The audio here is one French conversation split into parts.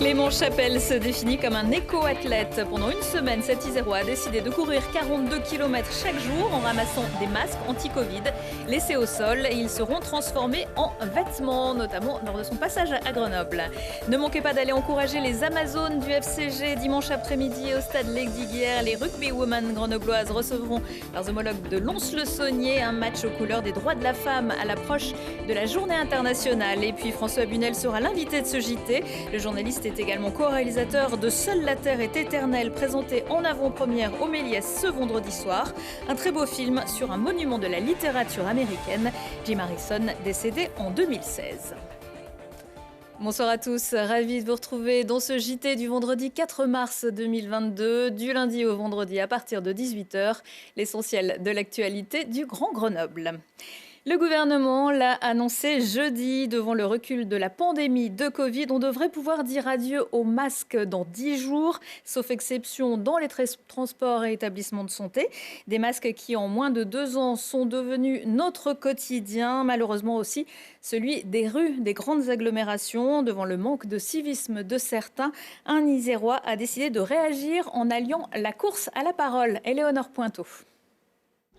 Clément Chapelle se définit comme un éco-athlète. Pendant une semaine, cet Isérois a décidé de courir 42 km chaque jour en ramassant des masques anti-Covid laissés au sol. Et ils seront transformés en vêtements, notamment lors de son passage à Grenoble. Ne manquez pas d'aller encourager les Amazones du FCG dimanche après-midi au stade Lesdiguières. Les rugbywomen grenobloises recevront leurs homologues de Lons-le-Saunier. Un match aux couleurs des droits de la femme à l'approche de la journée internationale. Et puis François Bunel sera l'invité de ce JT. Le journaliste est également co-réalisateur de Seule la Terre est éternelle, présenté en avant-première au Méliès ce vendredi soir. Un très beau film sur un monument de la littérature américaine, Jim Harrison, décédé en 2016. Bonsoir à tous, ravi de vous retrouver dans ce JT du vendredi 4 mars 2022, du lundi au vendredi à partir de 18h, l'essentiel de l'actualité du Grand Grenoble. Le gouvernement l'a annoncé jeudi. Devant le recul de la pandémie de Covid, on devrait pouvoir dire adieu aux masques dans 10 jours, sauf exception dans les transports et établissements de santé. Des masques qui, en moins de 2 ans, sont devenus notre quotidien. Malheureusement aussi, celui des rues, des grandes agglomérations. Devant le manque de civisme de certains, un Isérois a décidé de réagir en alliant la course à la parole. Éléonore Pointeau.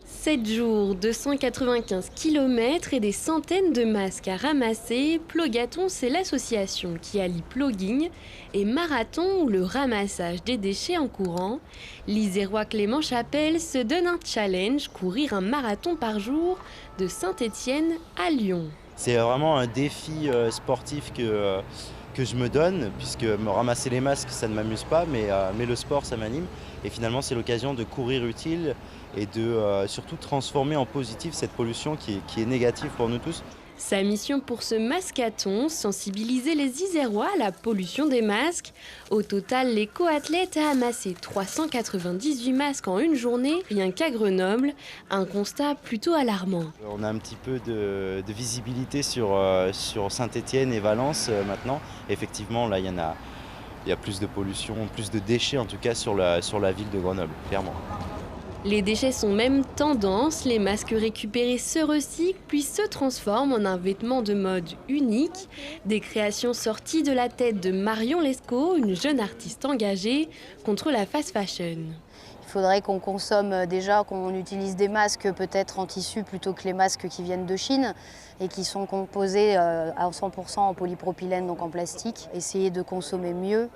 7 jours, 295 km et des centaines de masques à ramasser. Plogaton, c'est l'association qui allie plogging et marathon ou le ramassage des déchets en courant. L'Isérois Clément Chapelle se donne un challenge, courir un marathon par jour de Saint-Étienne à Lyon. C'est vraiment un défi sportif que je me donne, puisque me ramasser les masques, ça ne m'amuse pas, mais le sport, ça m'anime. Et finalement, c'est l'occasion de courir utile et de surtout transformer en positif cette pollution qui est négative pour nous tous. Sa mission pour ce mascathon, sensibiliser les Isérois à la pollution des masques. Au total, l'éco-athlète a amassé 398 masques en une journée, rien qu'à Grenoble. Un constat plutôt alarmant. On a un petit peu de visibilité sur Saint-Étienne et Valence maintenant. Effectivement, là, il y a plus de pollution, plus de déchets en tout cas sur la ville de Grenoble, clairement. Les déchets sont même tendance, les masques récupérés se recyclent puis se transforment en un vêtement de mode unique. Des créations sorties de la tête de Marion Lescaut, une jeune artiste engagée contre la fast fashion. Il faudrait qu'on consomme déjà, qu'on utilise des masques peut-être en tissu plutôt que les masques qui viennent de Chine et qui sont composés à 100% en polypropylène, donc en plastique. Essayer de consommer mieux,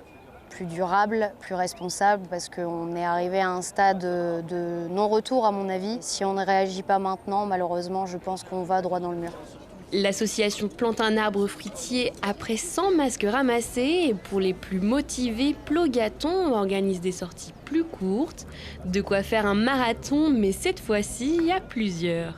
plus durable, plus responsable, parce qu'on est arrivé à un stade de non-retour à mon avis. Si on ne réagit pas maintenant, malheureusement, je pense qu'on va droit dans le mur. L'association plante un arbre fruitier après 100 masques ramassés et pour les plus motivés, Plogaton organise des sorties plus courtes. De quoi faire un marathon, mais cette fois-ci, à plusieurs.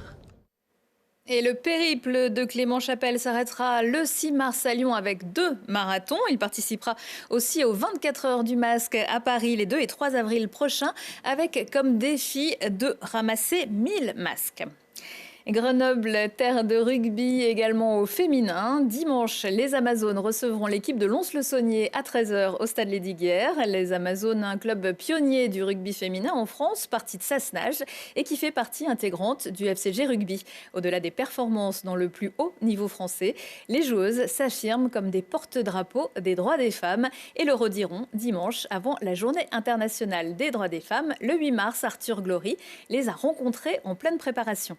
Et le périple de Clément Chapelle s'arrêtera le 6 mars à Lyon avec 2 marathons. Il participera aussi aux 24 heures du masque à Paris les 2 et 3 avril prochains avec comme défi de ramasser 1000 masques. Grenoble, terre de rugby également au féminin. Dimanche, les Amazones recevront l'équipe de Lons-le-Saunier à 13h au stade Lesdiguières. Les Amazones, un club pionnier du rugby féminin en France, parti de Sassenage et qui fait partie intégrante du FCG Rugby. Au-delà des performances dans le plus haut niveau français, les joueuses s'affirment comme des porte-drapeaux des droits des femmes et le rediront dimanche avant la journée internationale des droits des femmes. Le 8 mars, Arthur Glory les a rencontrées en pleine préparation.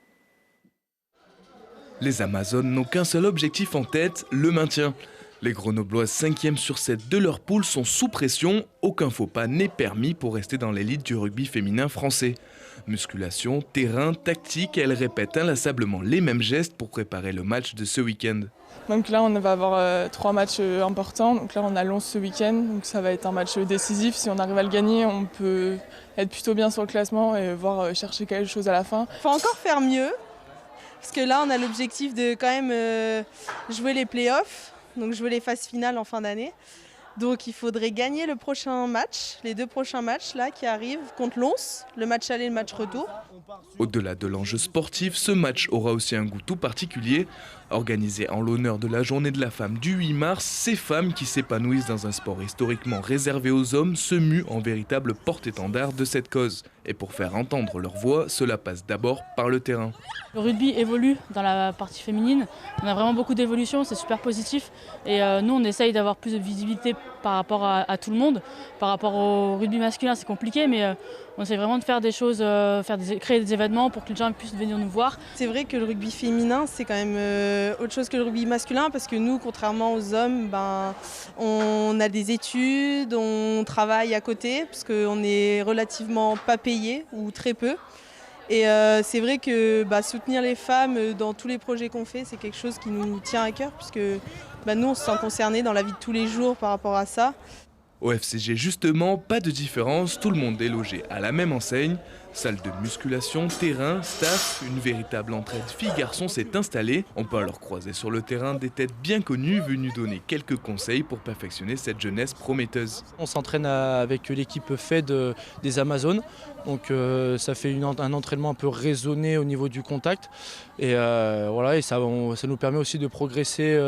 Les Amazones n'ont qu'un seul objectif en tête, le maintien. Les Grenobloises 5e sur 7 de leur poule sont sous pression. Aucun faux pas n'est permis pour rester dans l'élite du rugby féminin français. Musculation, terrain, tactique, elles répètent inlassablement les mêmes gestes pour préparer le match de ce week-end. Donc là, on va avoir 3 matchs importants. Donc là, on a Lons ce week-end, donc ça va être un match décisif. Si on arrive à le gagner, on peut être plutôt bien sur le classement et voir chercher quelque chose à la fin. Il faut encore faire mieux. Parce que là, on a l'objectif de quand même jouer les playoffs, donc jouer les phases finales en fin d'année. Donc il faudrait gagner le prochain match, les 2 prochains matchs là qui arrivent contre Lons, le match aller et le match retour. Au-delà de l'enjeu sportif, ce match aura aussi un goût tout particulier. Organisé en l'honneur de la journée de la femme du 8 mars, ces femmes qui s'épanouissent dans un sport historiquement réservé aux hommes se muent en véritable porte-étendard de cette cause. Et pour faire entendre leur voix, cela passe d'abord par le terrain. Le rugby évolue dans la partie féminine. On a vraiment beaucoup d'évolution, c'est super positif. Et nous, on essaye d'avoir plus de visibilité par rapport à tout le monde. Par rapport au rugby masculin, c'est compliqué, mais on essaie vraiment de faire des choses, créer des événements pour que les gens puissent venir nous voir. C'est vrai que le rugby féminin, c'est quand même autre chose que le rugby masculin parce que nous, contrairement aux hommes, on a des études, on travaille à côté parce qu'on est relativement pas payé ou très peu. Et c'est vrai que soutenir les femmes dans tous les projets qu'on fait, c'est quelque chose qui nous tient à cœur puisque nous, on se sent concernés dans la vie de tous les jours par rapport à ça. Au FCG justement, pas de différence, tout le monde est logé à la même enseigne. Salle de musculation, terrain, staff, une véritable entraide filles-garçons s'est installée. On peut alors croiser sur le terrain des têtes bien connues venues donner quelques conseils pour perfectionner cette jeunesse prometteuse. On s'entraîne avec l'équipe FED des Amazones, donc ça fait un entraînement un peu raisonné au niveau du contact. Et voilà, et ça nous permet aussi de progresser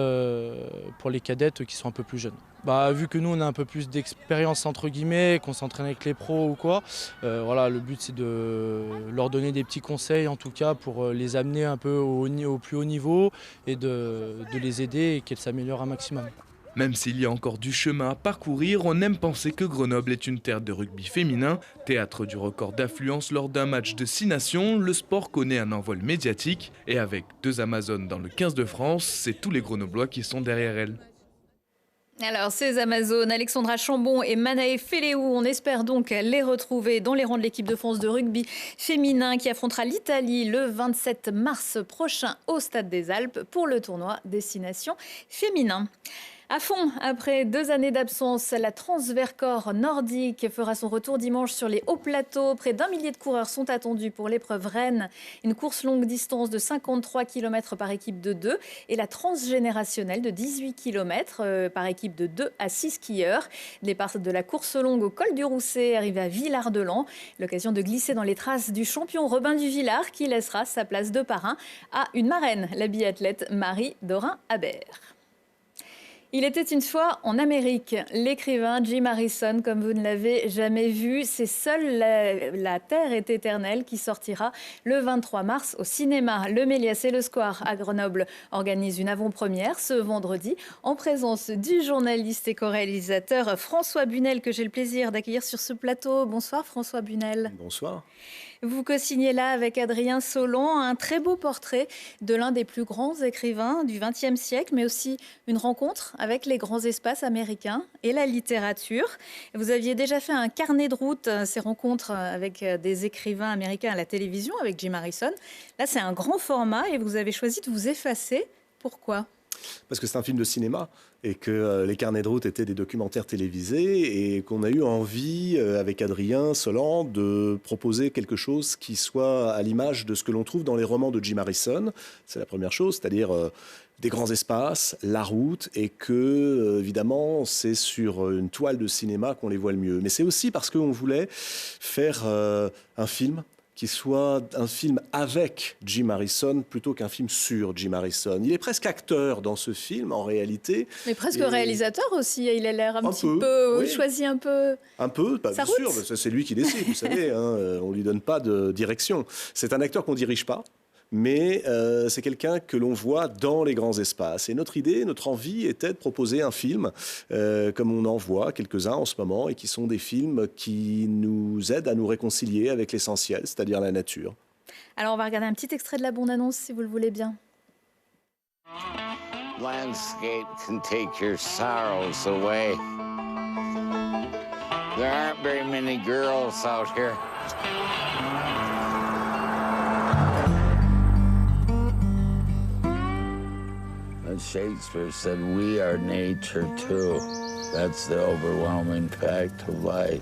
pour les cadettes qui sont un peu plus jeunes. Vu que nous on a un peu plus d'expérience entre guillemets, qu'on s'entraîne avec les pros ou quoi, voilà, le but c'est de leur donner des petits conseils en tout cas pour les amener un peu au plus haut niveau et de les aider et qu'elles s'améliorent un maximum. Même s'il y a encore du chemin à parcourir, on aime penser que Grenoble est une terre de rugby féminin. Théâtre du record d'affluence lors d'un match de 6 nations, le sport connaît un envol médiatique. Et avec 2 Amazones dans le 15 de France, c'est tous les Grenoblois qui sont derrière elles. Alors, ces Amazones, Alexandra Chambon et Manae Feleou, on espère donc les retrouver dans les rangs de l'équipe de France de rugby féminin qui affrontera l'Italie le 27 mars prochain au Stade des Alpes pour le tournoi Destination Féminin. À fond, après 2 années d'absence, la Transvercor nordique fera son retour dimanche sur les hauts plateaux. Près d'1 millier de coureurs sont attendus pour l'épreuve Rennes. Une course longue distance de 53 km par équipe de 2 et la transgénérationnelle de 18 km par équipe de 2 à 6 skieurs. Départ de la course longue au col du Rousset, arrivé à Villard-de-Lans. L'occasion de glisser dans les traces du champion Robin Duvillard qui laissera sa place de parrain à une marraine, la biathlète Marie Dorin-Habert. Il était une fois en Amérique, l'écrivain Jim Harrison, comme vous ne l'avez jamais vu, c'est Seule la Terre est éternelle qui sortira le 23 mars au cinéma. Le Méliès et le Square à Grenoble organisent une avant-première ce vendredi en présence du journaliste et co-réalisateur François Bunel que j'ai le plaisir d'accueillir sur ce plateau. Bonsoir François Bunel. Bonsoir. Vous co-signez là avec Adrien Solon un très beau portrait de l'un des plus grands écrivains du XXe siècle, mais aussi une rencontre avec les grands espaces américains et la littérature. Vous aviez déjà fait un carnet de route, ces rencontres avec des écrivains américains à la télévision, avec Jim Harrison. Là, c'est un grand format et vous avez choisi de vous effacer. Pourquoi ? Parce que c'est un film de cinéma et que les carnets de route étaient des documentaires télévisés et qu'on a eu envie, avec Adrien Solan, de proposer quelque chose qui soit à l'image de ce que l'on trouve dans les romans de Jim Harrison. C'est la première chose, c'est-à-dire des grands espaces, la route, et que, évidemment, c'est sur une toile de cinéma qu'on les voit le mieux. Mais c'est aussi parce qu'on voulait faire un film qui soit un film avec Jim Harrison plutôt qu'un film sur Jim Harrison. Il est presque acteur dans ce film, en réalité. Mais presque réalisateur aussi, il a l'air un petit peu... Oui. Choisit un peu... Un peu, bien sûr, c'est lui qui décide, vous savez, on ne lui donne pas de direction. C'est un acteur qu'on ne dirige pas, mais c'est quelqu'un que l'on voit dans les grands espaces. Et notre idée, notre envie était de proposer un film, comme on en voit quelques-uns en ce moment, et qui sont des films qui nous aident à nous réconcilier avec l'essentiel, c'est-à-dire la nature. Alors on va regarder un petit extrait de la bande-annonce, si vous le voulez bien. Landscape can take your sorrows away. There aren't very many girls out here. Shakespeare said we are nature too. That's the overwhelming fact of life.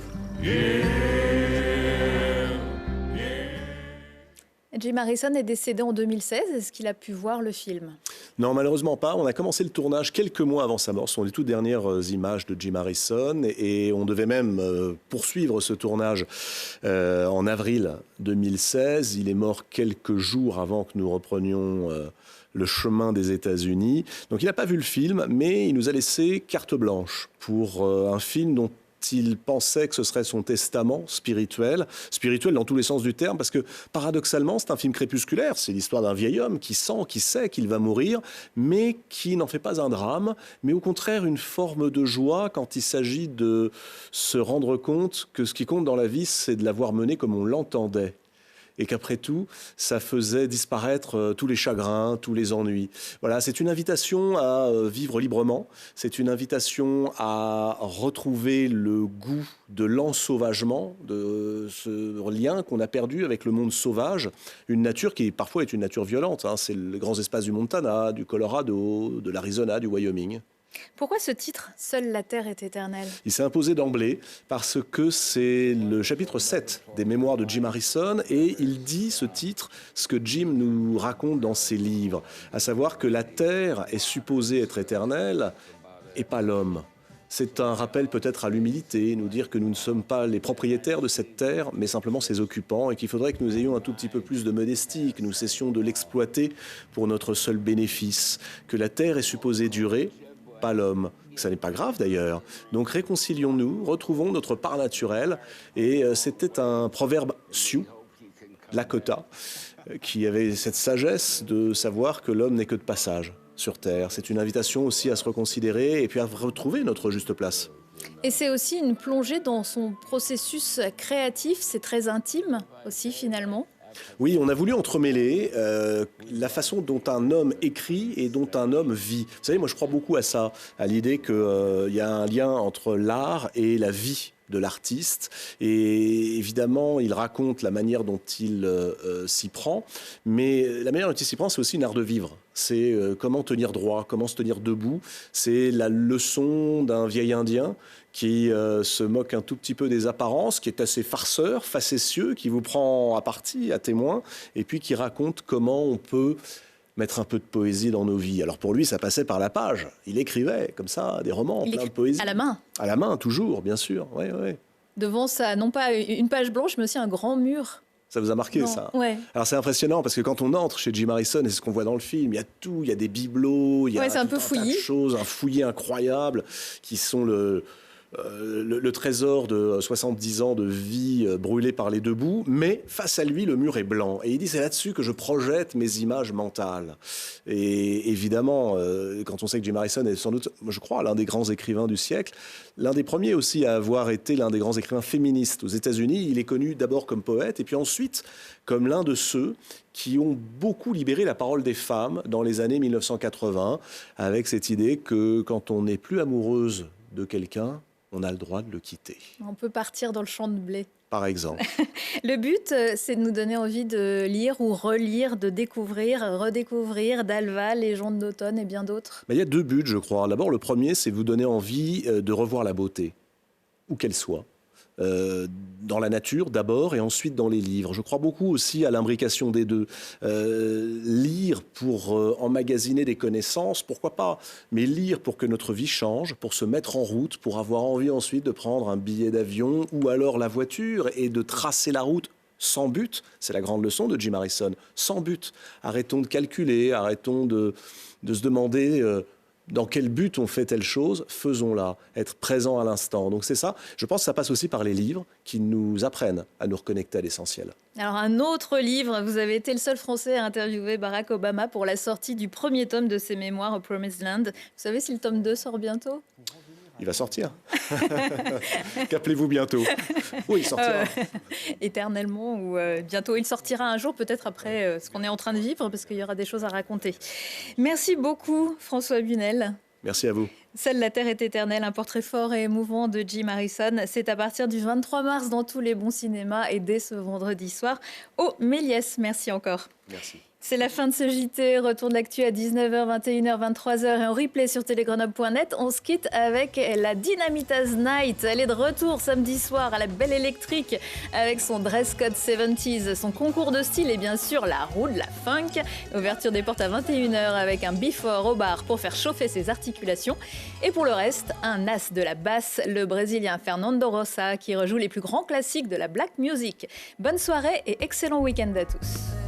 Jim Harrison est décédé en 2016. Est-ce qu'il a pu voir le film ? Non, malheureusement pas. On a commencé le tournage quelques mois avant sa mort. Ce sont les toutes dernières images de Jim Harrison. Et on devait même poursuivre ce tournage en avril 2016. Il est mort quelques jours avant que nous reprenions le chemin des États-Unis. Donc il n'a pas vu le film, mais il nous a laissé carte blanche pour un film dont il pensait que ce serait son testament spirituel dans tous les sens du terme, parce que paradoxalement, c'est un film crépusculaire. C'est l'histoire d'un vieil homme qui sait qu'il va mourir, mais qui n'en fait pas un drame, mais au contraire une forme de joie quand il s'agit de se rendre compte que ce qui compte dans la vie, c'est de l'avoir mené comme on l'entendait. Et qu'après tout, ça faisait disparaître tous les chagrins, tous les ennuis. Voilà, c'est une invitation à vivre librement, c'est une invitation à retrouver le goût de l'ensauvagement, de ce lien qu'on a perdu avec le monde sauvage, une nature qui parfois est une nature violente, hein. C'est les grands espaces du Montana, du Colorado, de l'Arizona, du Wyoming. Pourquoi ce titre « Seule la terre est éternelle » ? Il s'est imposé d'emblée parce que c'est le chapitre 7 des mémoires de Jim Harrison et il dit, ce titre, ce que Jim nous raconte dans ses livres, à savoir que la terre est supposée être éternelle et pas l'homme. C'est un rappel peut-être à l'humilité, nous dire que nous ne sommes pas les propriétaires de cette terre, mais simplement ses occupants, et qu'il faudrait que nous ayons un tout petit peu plus de modestie, que nous cessions de l'exploiter pour notre seul bénéfice, que la terre est supposée durer, pas l'homme. Ça n'est pas grave d'ailleurs. Donc réconcilions-nous, retrouvons notre part naturelle. Et c'était un proverbe Sioux, Lakota, qui avait cette sagesse de savoir que l'homme n'est que de passage sur Terre. C'est une invitation aussi à se reconsidérer et puis à retrouver notre juste place. Et c'est aussi une plongée dans son processus créatif, c'est très intime aussi finalement. Oui, on a voulu entremêler la façon dont un homme écrit et dont un homme vit. Vous savez, moi je crois beaucoup à ça, à l'idée qu'il y a un lien entre l'art et la vie de l'artiste. Et évidemment, il raconte la manière dont il s'y prend, mais la manière dont il s'y prend, c'est aussi un art de vivre. C'est comment tenir droit, comment se tenir debout. C'est la leçon d'un vieil Indien qui se moque un tout petit peu des apparences, qui est assez farceur, facétieux, qui vous prend à partie, à témoin, et puis qui raconte comment on peut mettre un peu de poésie dans nos vies. Alors pour lui, ça passait par la page. Il écrivait comme ça des romans, plein de poésie. À la main. À la main, toujours, bien sûr. Ouais, ouais. Devant ça, non pas une page blanche, mais aussi un grand mur. Ça vous a marqué, non, ça? Ouais. Alors c'est impressionnant parce que quand on entre chez Jim Harrison, et c'est ce qu'on voit dans le film, il y a tout, il y a des bibelots, il y a c'est un peu tas de choses, un fouillis incroyable, qui sont le trésor de 70 ans de vie brûlée par les deux bouts, mais face à lui, le mur est blanc. Et il dit, c'est là-dessus que je projette mes images mentales. Et évidemment, quand on sait que Jim Harrison est sans doute, je crois, l'un des grands écrivains du siècle, l'un des premiers aussi à avoir été l'un des grands écrivains féministes aux États-Unis, il est connu d'abord comme poète, et puis ensuite comme l'un de ceux qui ont beaucoup libéré la parole des femmes dans les années 1980, avec cette idée que quand on n'est plus amoureuse de quelqu'un, on a le droit de le quitter. On peut partir dans le champ de blé. Par exemple. Le but, c'est de nous donner envie de lire ou relire, de découvrir, redécouvrir Dalva, Légende d'automne et bien d'autres. Il y a deux buts, je crois. D'abord, le premier, c'est vous donner envie de revoir la beauté, où qu'elle soit. Dans la nature d'abord et ensuite dans les livres. Je crois beaucoup aussi à l'imbrication des deux. Lire pour emmagasiner des connaissances, pourquoi pas, mais lire pour que notre vie change, pour se mettre en route, pour avoir envie ensuite de prendre un billet d'avion ou alors la voiture et de tracer la route sans but. C'est la grande leçon de Jim Harrison, sans but. Arrêtons de calculer, arrêtons de se demander dans quel but on fait telle chose, faisons-la, être présent à l'instant. Donc c'est ça, je pense que ça passe aussi par les livres qui nous apprennent à nous reconnecter à l'essentiel. Alors un autre livre, vous avez été le seul Français à interviewer Barack Obama pour la sortie du premier tome de ses mémoires au Promised Land. Vous savez si le tome 2 sort bientôt ? Il va sortir. Qu'appelez-vous bientôt? Oui, il sortira. Éternellement ou bientôt. Il sortira un jour, peut-être après ce qu'on est en train de vivre, parce qu'il y aura des choses à raconter. Merci beaucoup, François Bunel. Merci à vous. Seule la terre est éternelle, un portrait fort et émouvant de Jim Harrison. C'est à partir du 23 mars dans tous les bons cinémas et dès ce vendredi soir au Méliès. Merci encore. Merci. C'est la fin de ce JT. Retour de l'actu à 19h, 21h, 23h et en replay sur télégrenoble.net. On se quitte avec la Dynamita's Night. Elle est de retour samedi soir à la Belle Électrique avec son dress code 70s, son concours de style et bien sûr la roue de la funk. Ouverture des portes à 21h avec un before au bar pour faire chauffer ses articulations. Et pour le reste, un as de la basse, le Brésilien Fernando Rosa qui rejoue les plus grands classiques de la black music. Bonne soirée et excellent week-end à tous.